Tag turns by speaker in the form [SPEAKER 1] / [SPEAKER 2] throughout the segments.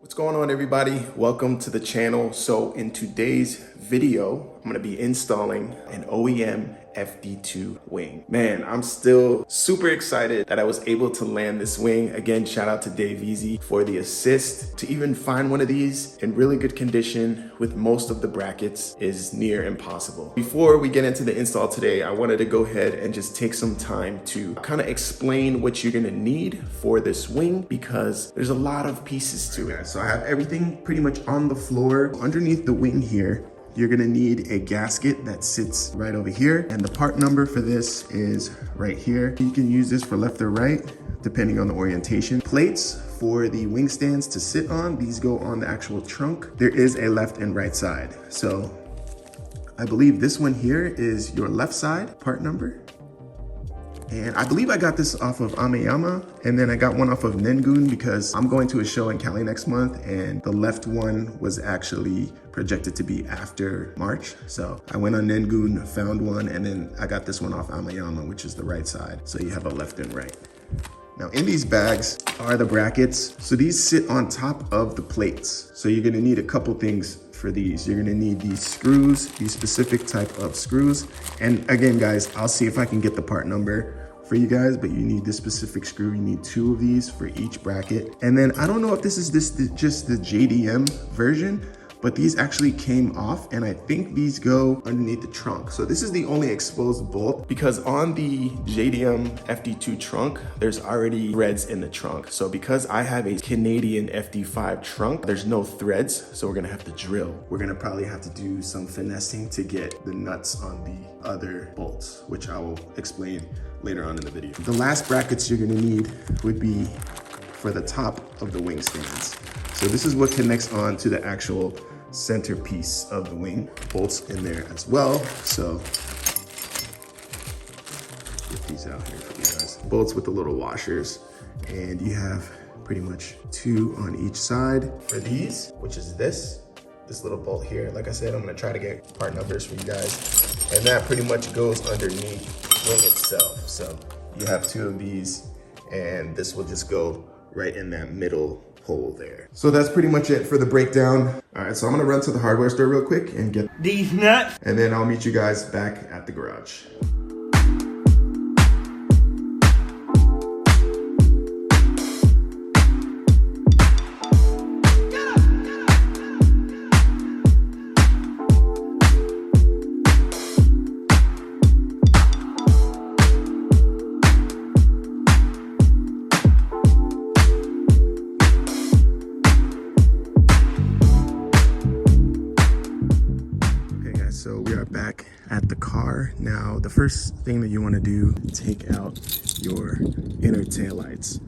[SPEAKER 1] What's going on, everybody? Welcome to the channel. So in today's video, I'm gonna be installing an OEM Fd2 wing. Man, I'm still super excited that I was able to land this wing. Again, shout out to Dave Easy for the assist. To even find one of these in really good condition with most of the brackets is near impossible. Before we get into the install today, I wanted to go ahead and just take some time to kind of explain what you're gonna need for this wing, because there's a lot of pieces to it. So I have everything pretty much on the floor. Underneath the wing here, you're gonna need a gasket that sits right over here. And the part number for this is right here. You can use this for left or right, depending on the orientation. Plates for the wing stands to sit on, these go on the actual trunk. There is a left and right side. So I believe this one here is your left side part number. And I believe I got this off of Amayama, and then I got one off of Nengun because I'm going to a show in Cali next month, and the left one was actually projected to be after March. So I went on Nengun, found one, and then I got this one off Amayama, which is the right side. So you have a left and right. Now in these bags are the brackets. So these sit on top of the plates. So you're gonna need a couple things for these. You're gonna need these screws, these specific type of screws. And again, guys, I'll see if I can get the part number for you guys, but you need this specific screw. You need 2 of these for each bracket. And then I don't know if this is just the JDM version, but these actually came off, and I think these go underneath the trunk. So this is the only exposed bolt, because on the JDM FD2 trunk, there's already threads in the trunk. So because I have a Canadian FD5 trunk, there's no threads, so we're gonna have to drill. We're gonna probably have to do some finessing to get the nuts on the other bolts, which I will explain later on in the video. The last brackets you're gonna need would be for the top of the wing stands. So this is what connects on to the actual centerpiece of the wing. Bolts in there as well. So get these out here for you guys. Bolts with the little washers, and you have pretty much 2 on each side. For these, which is this little bolt here, like I said, I'm gonna try to get part numbers for you guys. And that pretty much goes underneath the wing itself. So you have 2 of these, and this will just go right in that middle hole there. So that's pretty much it for the breakdown. All right, so I'm gonna run to the hardware store real quick and get these nuts, and then I'll meet you guys back at the garage. So we are back at the car. Now, the first thing that you want to do, take out your inner taillights.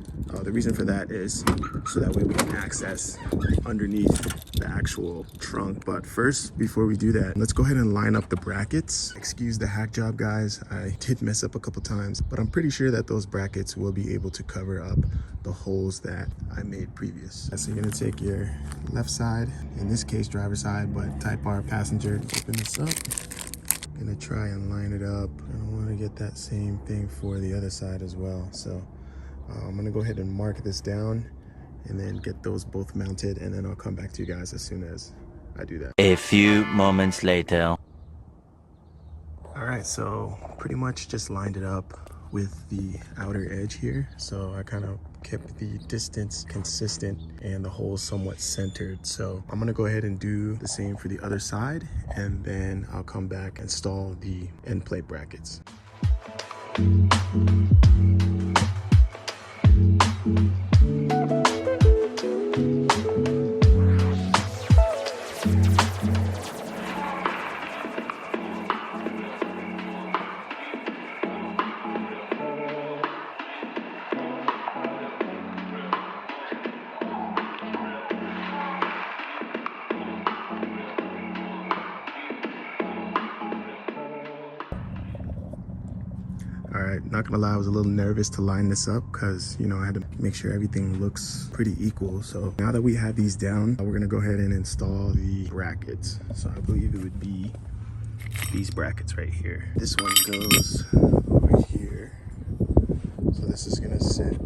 [SPEAKER 1] The reason for that is so that way we can access underneath the actual trunk. But first, before we do that, let's go ahead and line up the brackets. Excuse the hack job, guys. I did mess up a couple times, but I'm pretty sure that those brackets will be able to cover up the holes that I made previous. So you're gonna take your left side, in this case driver's side, but type R passenger. Open this up. Gonna try and line it up. I want to get that same thing for the other side as well. So I'm gonna go ahead and mark this down and then get those both mounted, and then I'll come back to you guys as soon as I do that.
[SPEAKER 2] A few moments later.
[SPEAKER 1] All right, so pretty much just lined it up with the outer edge here. So I kind of kept the distance consistent and the holes somewhat centered. So I'm gonna go ahead and do the same for the other side, and then I'll come back and install the end plate brackets. All right, not gonna lie, I was a little nervous to line this up because, you know, I had to make sure everything looks pretty equal. So now that we have these down, we're gonna go ahead and install the brackets. So I believe it would be these brackets right here. This one goes over here. So this is gonna sit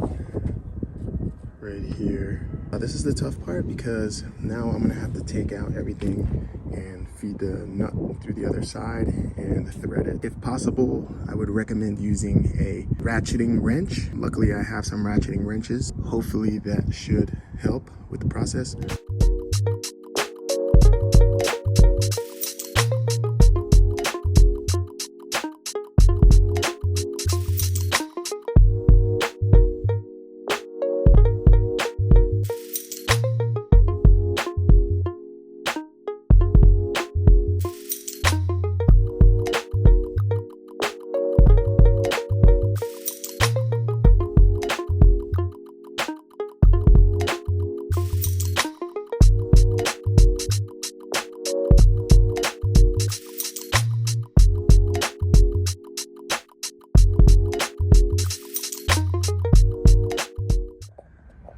[SPEAKER 1] right here. This is the tough part because now I'm gonna have to take out everything and feed the nut through the other side and thread it. If possible, I would recommend using a ratcheting wrench. Luckily, I have some ratcheting wrenches. Hopefully that should help with the process.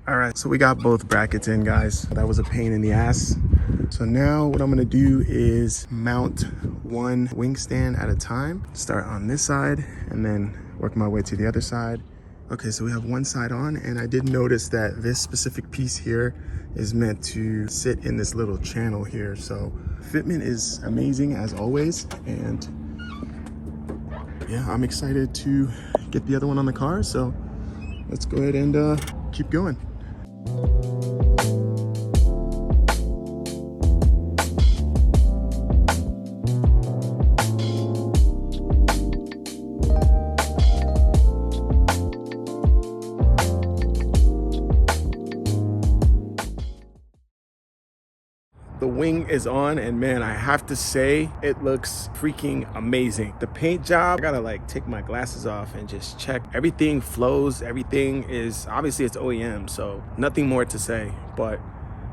[SPEAKER 1] All right, so we got both brackets in, guys. That was a pain in the ass. So now what I'm gonna do is mount one wing stand at a time. Start on this side and then work my way to the other side. Okay, so we have one side on, and I did notice that this specific piece here is meant to sit in this little channel here. So fitment is amazing as always. And yeah, I'm excited to get the other one on the car. So let's go ahead and keep going. The wing is on, and man, I have to say it looks freaking amazing. The paint job, I gotta like take my glasses off and just check. Everything flows, everything is, obviously it's OEM, so nothing more to say. But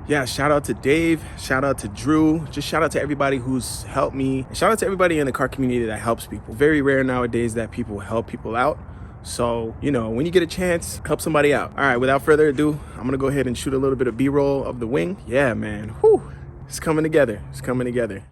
[SPEAKER 1] yeah, shout out to Dave, shout out to Drew, just shout out to everybody who's helped me. Shout out to everybody in the car community that helps people. Very rare nowadays that people help people out. So, you know, when you get a chance, help somebody out. All right, without further ado, I'm gonna go ahead and shoot a little bit of B-roll of the wing. Yeah, man, whew. It's coming together. It's coming together.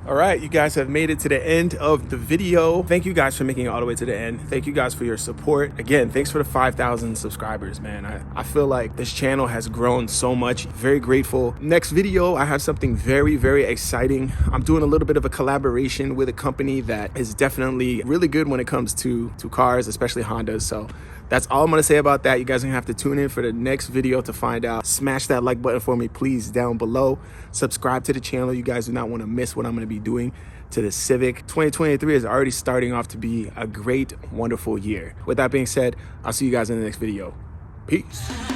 [SPEAKER 1] All right, you guys have made it to the end of the video. Thank you guys for making it all the way to the end. Thank you guys for your support. Again, thanks for the 5,000 subscribers, man. I feel like this channel has grown so much. Very grateful. Next video, I have something very, very exciting. I'm doing a little bit of a collaboration with a company that is definitely really good when it comes to cars, especially Hondas. So that's all I'm gonna say about that. You guys are gonna have to tune in for the next video to find out. Smash that like button for me, please, down below. Subscribe to the channel. You guys do not wanna miss what I'm gonna be doing to the Civic. 2023 is already starting off to be a great, wonderful year. With that being said, I'll see you guys in the next video. Peace.